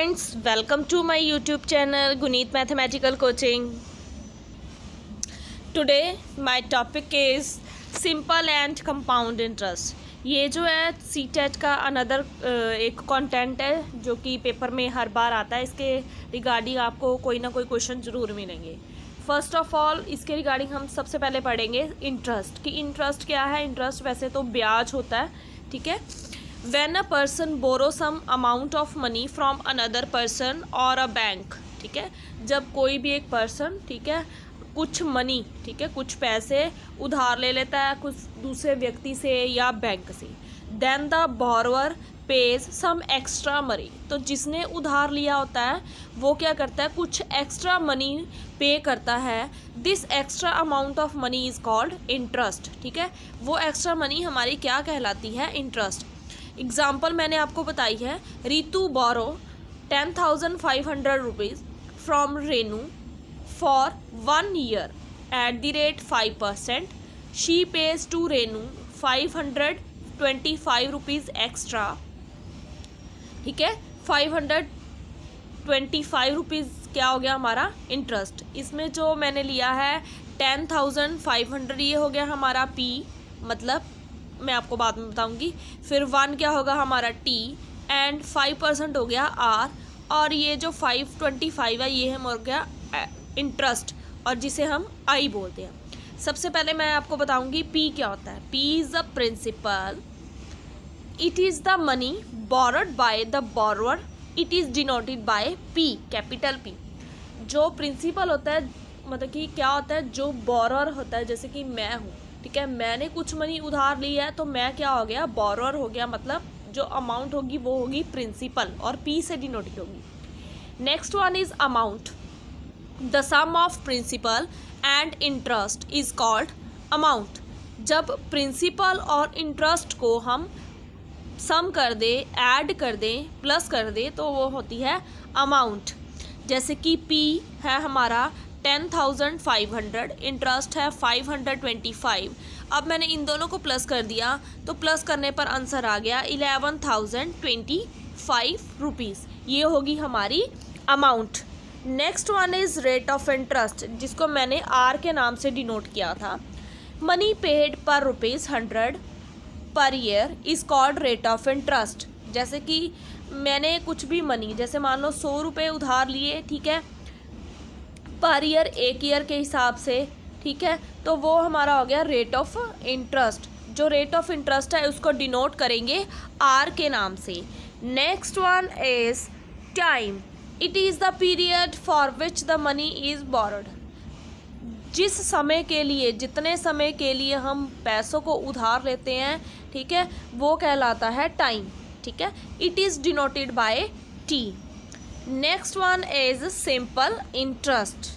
friends, welcome to my YouTube channel Guneet Mathematical Coaching. Today my topic is simple and compound interest. ये जो है CTET का another एक content है जो कि पेपर में हर बार आता है. इसके रिगार्डिंग आपको कोई ना कोई क्वेश्चन ज़रूर मिलेंगे. फर्स्ट ऑफ ऑल इसके रिगार्डिंग हम सबसे पहले पढ़ेंगे इंटरेस्ट कि इंटरेस्ट क्या है. इंटरेस्ट वैसे तो ब्याज होता है, ठीक है. When a person borrow some amount of money from another person or a bank, ठीक है, जब कोई भी एक पर्सन, ठीक है, कुछ मनी, ठीक है, कुछ पैसे उधार ले लेता है कुछ दूसरे व्यक्ति से या बैंक से, then the borrower pays some extra money. तो जिसने उधार लिया होता है वो क्या करता है, कुछ एक्स्ट्रा मनी पे करता है. This extra amount of money is called interest, ठीक है. वो एक्स्ट्रा मनी हमारी क्या कहलाती है, इंटरेस्ट. एग्ज़ाम्पल मैंने आपको बताई है. Ritu borrow 10,500 rupees from Renu for 1 year at the rate 5%. She pays to Renu 525 rupees extra, ठीक है. 525 रुपीज़ क्या हो गया हमारा इंटरेस्ट. इसमें जो मैंने लिया है 10,500 ये हो गया हमारा पी, मतलब मैं आपको बाद में बताऊंगी. फिर 1 क्या होगा हमारा टी एंड 5% हो गया आर, और ये जो 525 है ये हम हो गया इंटरेस्ट और जिसे हम आई बोलते हैं. सबसे पहले मैं आपको बताऊंगी पी क्या होता है. P is the principal. It is the money borrowed by the borrower. It is denoted by P, capital P. जो प्रिंसिपल होता है मतलब कि क्या होता है, जो बोरोअर होता है, जैसे कि मैं हूँ, ठीक है, मैंने कुछ मनी उधार लिया है तो मैं क्या हो गया, बोरोअर हो गया. मतलब जो अमाउंट होगी वो होगी प्रिंसिपल और पी से डिनोटेड होगी. Next one is amount. The sum of principal and interest is called amount. जब प्रिंसिपल और इंटरेस्ट को हम सम कर दे, ऐड कर दें, प्लस कर दें तो वो होती है अमाउंट. जैसे कि पी है हमारा 10,500, इंटरेस्ट है 525. अब मैंने इन दोनों को प्लस कर दिया तो प्लस करने पर आंसर आ गया 11,025 रुपीज़. ये होगी हमारी amount. Next one is rate of interest, जिसको मैंने आर के नाम से डिनोट किया था. मनी पेड पर ₹100 per year is called rate of interest. जैसे कि मैंने कुछ भी मनी, जैसे मान लो 100 रुपये उधार लिए, ठीक है, पर ईयर, एक ईयर के हिसाब से, ठीक है, तो वो हमारा हो गया रेट ऑफ इंटरेस्ट. जो रेट ऑफ इंटरेस्ट है उसको डिनोट करेंगे आर के नाम से. Next one is time. It is the period for which the money is borrowed. जिस समय के लिए, जितने समय के लिए हम पैसों को उधार लेते हैं, ठीक है, वो कहलाता है टाइम, ठीक है. It is denoted bye T. Next one is simple interest.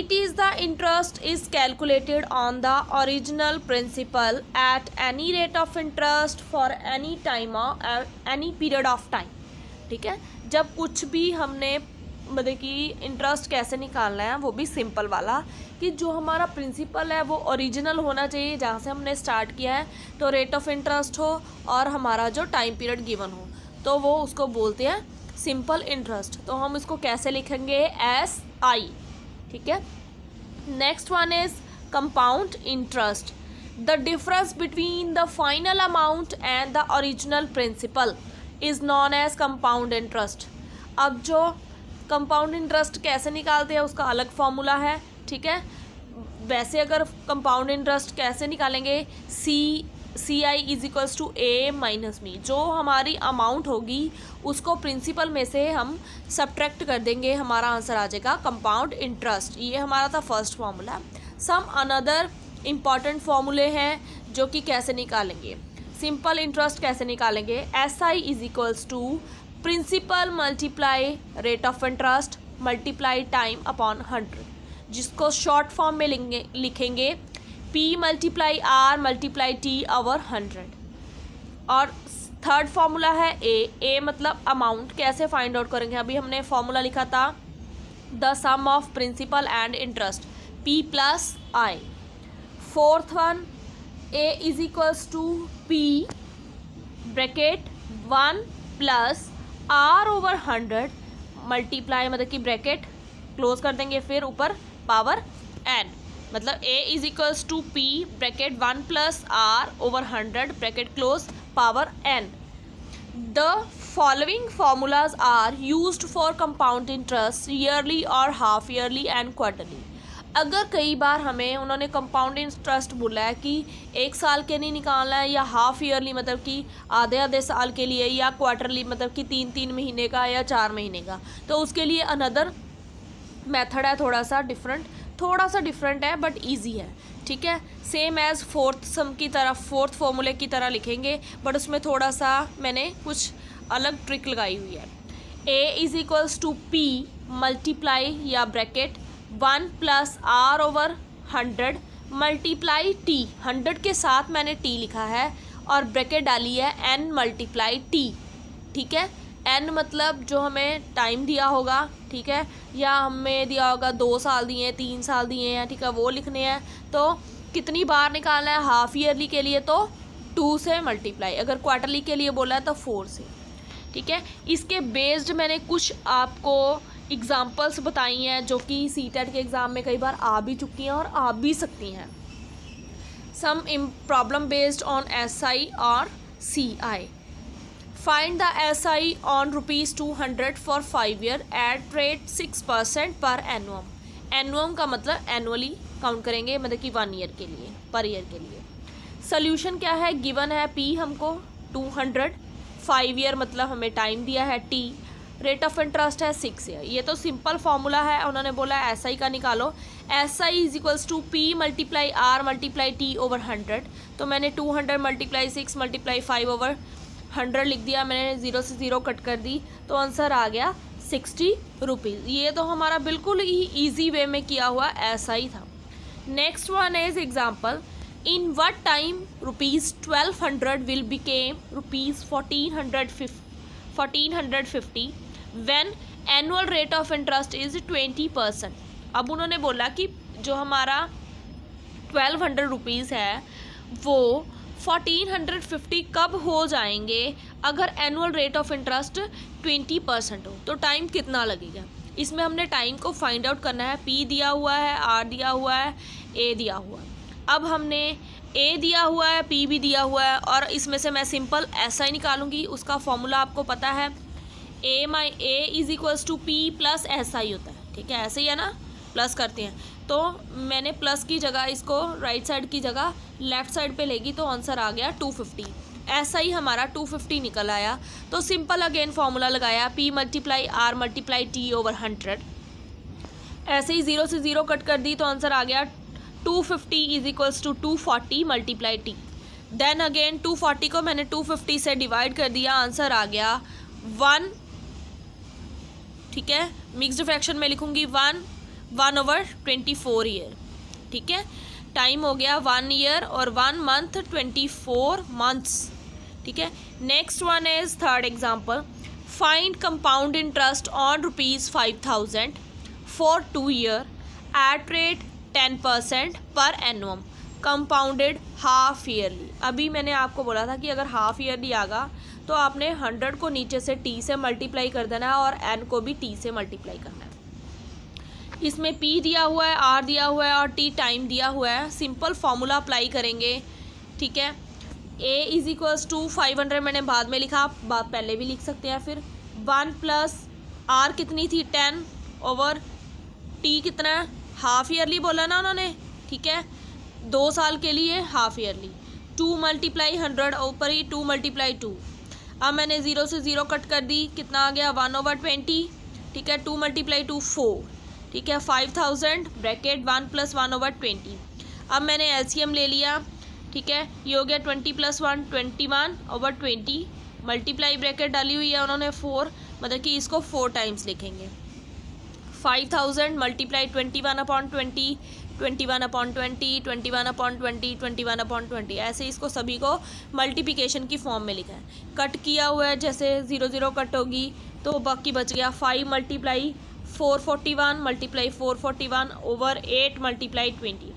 It is the interest is calculated on the original principal at any rate of interest for any time or any period of time. ठीक है, जब कुछ भी हमने मतलब कि interest कैसे निकालना है वो भी सिंपल वाला, कि जो हमारा प्रिंसिपल है वो ओरिजिनल होना चाहिए जहाँ से हमने स्टार्ट किया है, तो रेट ऑफ इंटरेस्ट हो और हमारा जो टाइम पीरियड गिवन हो, तो वो उसको बोलते हैं सिंपल इंटरेस्ट. तो हम इसको कैसे लिखेंगे, SI, ठीक है. Next one is compound interest. The difference between the final amount and the original principal is known as compound interest. अब जो कंपाउंड इंटरेस्ट कैसे निकालते हैं उसका अलग फॉर्मूला है, ठीक है. वैसे अगर कंपाउंड इंटरेस्ट कैसे निकालेंगे, CI is equals to A minus me. जो हमारी अमाउंट होगी उसको प्रिंसिपल में से हम सब्ट्रैक्ट कर देंगे, हमारा आंसर आ जाएगा कंपाउंड इंटरेस्ट. ये हमारा था first formula. Some other important फार्मूले हैं जो कि कैसे निकालेंगे. सिंपल इंटरेस्ट कैसे निकालेंगे, SI is equals to principal multiply rate of interest multiply time upon 100, जिसको शॉर्ट फॉर्म में लिखेंगे P multiply R multiply T over 100. और थर्ड फार्मूला है A मतलब अमाउंट. कैसे फाइंड आउट करेंगे, अभी हमने फार्मूला लिखा था the sum of principal and interest P plus I. Fourth one A is equals to P bracket 1 plus R over 100 multiply मतलब कि ब्रैकेट क्लोज कर देंगे, फिर ऊपर पावर n, मतलब a is equals to p bracket 1 plus r over 100 bracket close power n। The following formulas are used for compound interest yearly और half yearly and quarterly. अगर कई बार हमें उन्होंने कंपाउंड इंटरेस्ट बोला है कि 1 साल के नहीं निकालना है, या हाफ ईयरली मतलब कि आधे आधे साल के लिए, या क्वार्टरली मतलब कि 3-3 महीने का या 4 महीने का, तो उसके लिए अनदर मेथड है, थोड़ा सा डिफरेंट है बट इजी है, ठीक है। सेम एज फोर्थ सम की तरह, फोर्थ फॉर्मूले की तरह लिखेंगे, बट उसमें थोड़ा सा मैंने कुछ अलग ट्रिक लगाई हुई है। a is equals to p multiply या bracket 1 plus r over 100 multiply t, 100 के साथ मैंने t लिखा है और ब्रैकेट डाली है n मल्टीप्लाई t, ठीक है। n मतलब जो हमें टाइम दिया होगा, ठीक है, या हमें दिया होगा 2 साल दिए हैं, 3 साल दिए हैं, ठीक है, वो लिखने हैं। तो कितनी बार निकालना है, हाफ ईयरली के लिए तो 2 से मल्टीप्लाई, अगर क्वार्टरली के लिए बोला है तो 4 से, ठीक है। इसके बेस्ड मैंने कुछ आपको एग्जाम्पल्स बताई हैं जो कि सीटेट के एग्ज़ाम में कई बार आ भी चुकी हैं और आ भी सकती हैं। Some problem based on SI और CI। Find the SI on ₹200 for 5 year at rate 6% per एनुअम। एनुअम का मतलब एनुअली काउंट करेंगे, मतलब कि 1 ईयर के लिए, पर ईयर के लिए। सोल्यूशन क्या है, गिवन है P हमको 200, 5 ईयर मतलब हमें टाइम दिया है T, रेट ऑफ इंटरेस्ट है 6 ईयर। ये तो सिंपल फार्मूला है, उन्होंने बोला है SI का निकालो। SI is equals to P multiply R multiply T over 100, तो मैंने 200 मल्टीप्लाई 6 मल्टीप्लाई 5 ओवर 100 लिख दिया, मैंने 0 से 0 कट कर दी, तो आंसर आ गया 60 रुपीज़। ये तो हमारा बिल्कुल ही ईजी वे में किया हुआ SI था। Next one is example, in what time ₹1200 will became ₹1450 when annual rate of interest is 20%। अब उन्होंने बोला कि जो हमारा 1200 रुपीज़ है वो 1450 कब हो जाएंगे अगर एनुअल रेट ऑफ इंटरेस्ट 20% हो, तो टाइम कितना लगेगा। इसमें हमने टाइम को फाइंड आउट करना है। P दिया हुआ है, R दिया हुआ है, A दिया हुआ है। अब हमने A दिया हुआ है, P भी दिया हुआ है, और इसमें से मैं सिंपल SI निकालूंगी। उसका फॉर्मूला आपको पता है, A is equals to P plus SI होता है, ठीक है, ऐसे ही है ना, प्लस करते हैं। तो मैंने प्लस की जगह इसको राइट साइड की जगह लेफ़्ट साइड पे लेगी, तो आंसर आ गया 250। SI हमारा 250 निकल आया। तो सिंपल अगेन फार्मूला लगाया, P multiply R multiply T over 100, ऐसे ही 0 से 0 कट कर दी, तो आंसर आ गया 250 is equals to 240 multiply T। Then again 240 को मैंने 250 से डिवाइड कर दिया, आंसर आ गया 1, ठीक है, मिक्स्ड फ्रैक्शन में लिखूंगी 1 ओवर 24 ईयर, ठीक है। टाइम हो गया 1 ईयर और 1 मंथ 24 मंथ्स, ठीक है। Next one is third example, find compound interest on ₹5000 for 2 year at rate 10% पर एनुअम कंपाउंडेड हाफ ईयरली। अभी मैंने आपको बोला था कि अगर हाफ ईयरली आगा तो आपने 100 को नीचे से T से मल्टीप्लाई कर देना है और N को भी T से मल्टीप्लाई करना है। इसमें P दिया हुआ है, R दिया हुआ है और T टाइम दिया हुआ है। सिंपल फार्मूला अप्लाई करेंगे, ठीक है। A इज इक्वल्स टू 500 मैंने बाद में लिखा, बात पहले भी लिख सकते हैं। फिर 1 प्लस R कितनी थी 10 ओवर T कितना है, हाफ ईयरली बोला ना उन्होंने, ठीक है, 2 साल के लिए हाफ ईयरली। 2 मल्टीप्लाई 100 ऊपर ही 2 मल्टीप्लाई 2। अब मैंने 0 से 0 कट कर दी, कितना आ गया 1 ओवर 20, ठीक है। 2 मल्टीप्लाई 2 4, ठीक है। 5000 ब्रैकेट 1 प्लस 1 ओवर 20। अब मैंने LCM ले लिया, ठीक है, ये हो गया 20 प्लस 1 21 ओवर 20, मल्टीप्लाई ब्रैकेट डाली हुई है उन्होंने 4, मतलब कि इसको 4 टाइम्स लिखेंगे। 5000 मल्टीप्लाई 21/20, 21/20, 21/20, 21/20, ऐसे इसको सभी को मल्टीप्लिकेशन की फॉर्म में लिखा है। कट किया हुआ है, जैसे 0 0 कट होगी तो बाकी बच गया 5 मल्टीप्लाई 441 मल्टीप्लाई 441 ओवर 8 मल्टीप्लाई 20।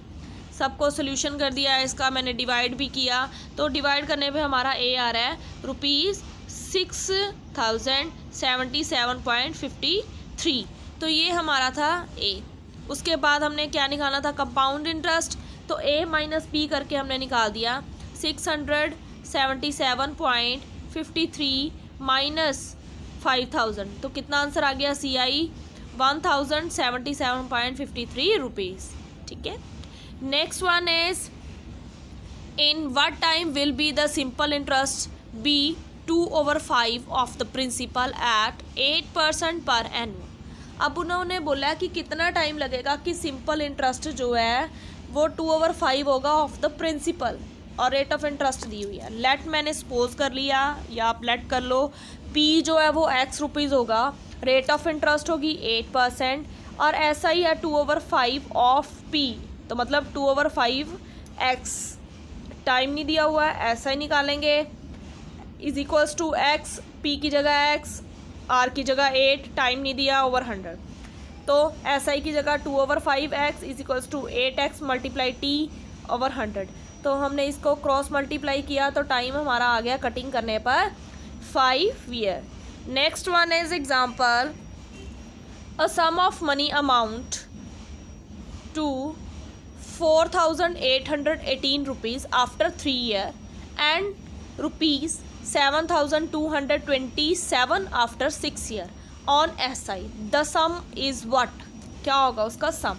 सबको सोल्यूशन कर दिया है, इसका मैंने डिवाइड भी किया, तो डिवाइड करने पे हमारा A आ रहा है ₹6077.50 3। तो ये हमारा था ए। उसके बाद हमने क्या निकालना था, कंपाउंड इंटरेस्ट। तो ए माइनस बी करके हमने निकाल दिया 677.53 माइनस 5000। तो कितना आंसर आ गया, सी आई 1077.53 रुपीज़। ठीक है। Next one is in what time will be the simple interest be 2/5 of the principal at 8% per annual. अब उन्होंने बोला कि कितना टाइम लगेगा कि सिंपल इंटरेस्ट जो है वो 2/5 होगा ऑफ द प्रिंसिपल, और रेट ऑफ इंटरेस्ट दी हुई है। लेट मैंने सपोज कर लिया, या आप लेट कर लो, पी जो है वो x रुपीज़ होगा, रेट ऑफ इंटरेस्ट होगी 8%, और ऐसा ही है 2/5 ऑफ पी। तो मतलब 2/5 x, टाइम नहीं दिया हुआ है, ऐसा ही निकालेंगे, is equals to x, p की जगह x, r की जगह 8, टाइम नहीं दिया, ओवर 100। तो ऐसा ही की जगह 2/5x is equals to 8x multiply t over 100। तो हमने इसको क्रॉस मल्टीप्लाई किया तो टाइम हमारा आ गया कटिंग करने पर 5 year. Next one is example, a sum of money amount to 4,818 rupees after 3 year and rupees 7,227 after 6 year on S I. The sum is what, क्या होगा उसका सम।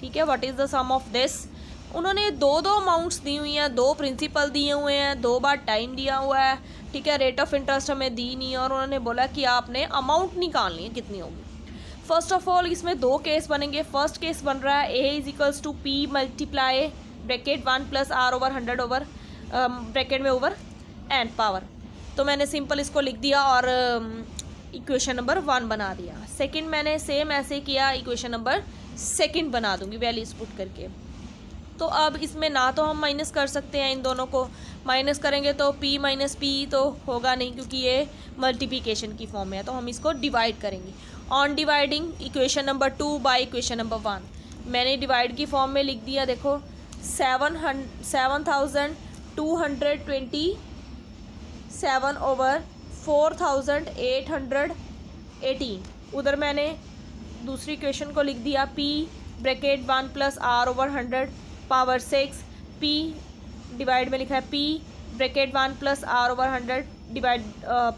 ठीक है, what is the sum of this. उन्होंने दो amounts दी हुई हैं, 2 principal दिए हुए हैं, 2 बार टाइम दिया हुआ है। ठीक है, रेट ऑफ इंटरेस्ट हमें दी नहीं है, और उन्होंने बोला कि आपने अमाउंट निकालनी है कितनी होगी। फर्स्ट ऑफ ऑल इसमें 2 केस बनेंगे। फर्स्ट केस बन रहा है A is equals to P multiply bracket 1 + r over 100 over bracket में ओवर एंड पावर। तो मैंने सिंपल इसको लिख दिया और इक्वेशन नंबर 1 बना दिया। सेकंड मैंने सेम ऐसे किया, इक्वेशन नंबर 2 बना दूंगी वैल्यूज पुट करके। तो अब इसमें ना तो हम माइनस कर सकते हैं, इन दोनों को माइनस करेंगे तो p माइनस पी तो होगा नहीं, क्योंकि ये मल्टीप्लिकेशन की फॉर्म में है। तो हम इसको डिवाइड करेंगे on dividing equation number 2 by equation number 1। मैंने डिवाइड की फॉर्म में लिख दिया, देखो 7,227 ओवर 4,818। उधर मैंने दूसरी इक्वेशन को लिख दिया p bracket 1 + r over 100 power 6, p divide में लिखा है p bracket 1 + r over 100 divide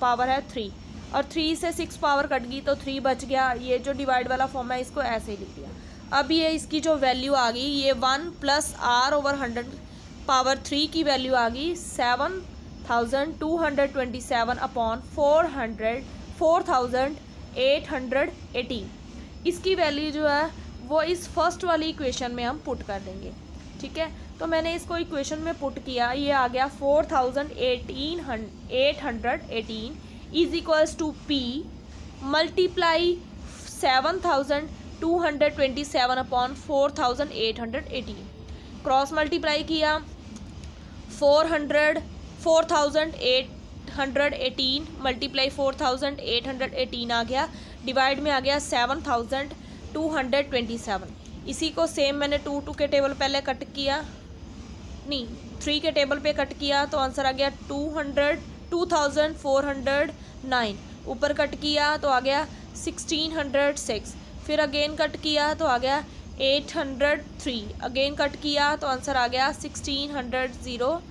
power है 3, और 3 से 6 पावर कट गई तो 3 बच गया। ये जो डिवाइड वाला फॉर्म है इसको ऐसे ही लिख दिया। अब ये इसकी जो वैल्यू आ गई, ये 1 + r ओवर 100 पावर 3 की वैल्यू आ गई 7,227 अपॉन 4,818। इसकी वैल्यू जो है वो इस फर्स्ट वाली इक्वेशन में हम पुट कर देंगे। ठीक है, तो मैंने इसको इक्वेशन में पुट किया, ये आ गया 4,818 is equals to P multiply 7,227 upon 4,818। Cross multiply किया 4,818 मल्टीप्लाई 4,818 आ गया, डिवाइड में आ गया 7,227। इसी को सेम मैंने 2 के टेबल पहले कट किया, नहीं 3 के टेबल पे कट किया, तो आंसर आ गया 2,409। ऊपर कट किया तो आ गया 1,606। फिर अगेन कट किया तो आ गया 803। अगेन कट किया तो आंसर आ गया 1,600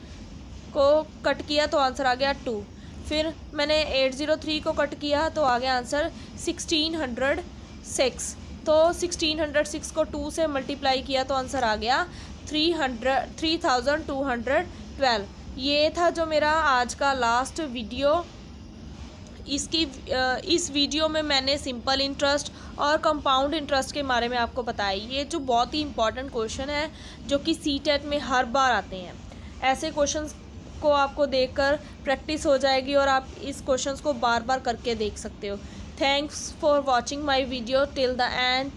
को कट किया तो आंसर आ गया 2। फिर मैंने 803 को कट किया तो आ गया आंसर 1,606। तो 1,606 को 2 से मल्टीप्लाई किया तो आंसर आ गया 3,212। ये था जो मेरा आज का लास्ट वीडियो। इस वीडियो में मैंने सिंपल इंटरेस्ट और कंपाउंड इंटरेस्ट के बारे में आपको बताया। ये जो बहुत ही इंपॉर्टेंट क्वेश्चन है जो कि सीटेट में हर बार आते हैं। ऐसे क्वेश्चंस को आपको देखकर प्रैक्टिस हो जाएगी और आप इस क्वेश्चंस को बार बार करके देख सकते हो। Thanks for watching my video till the end.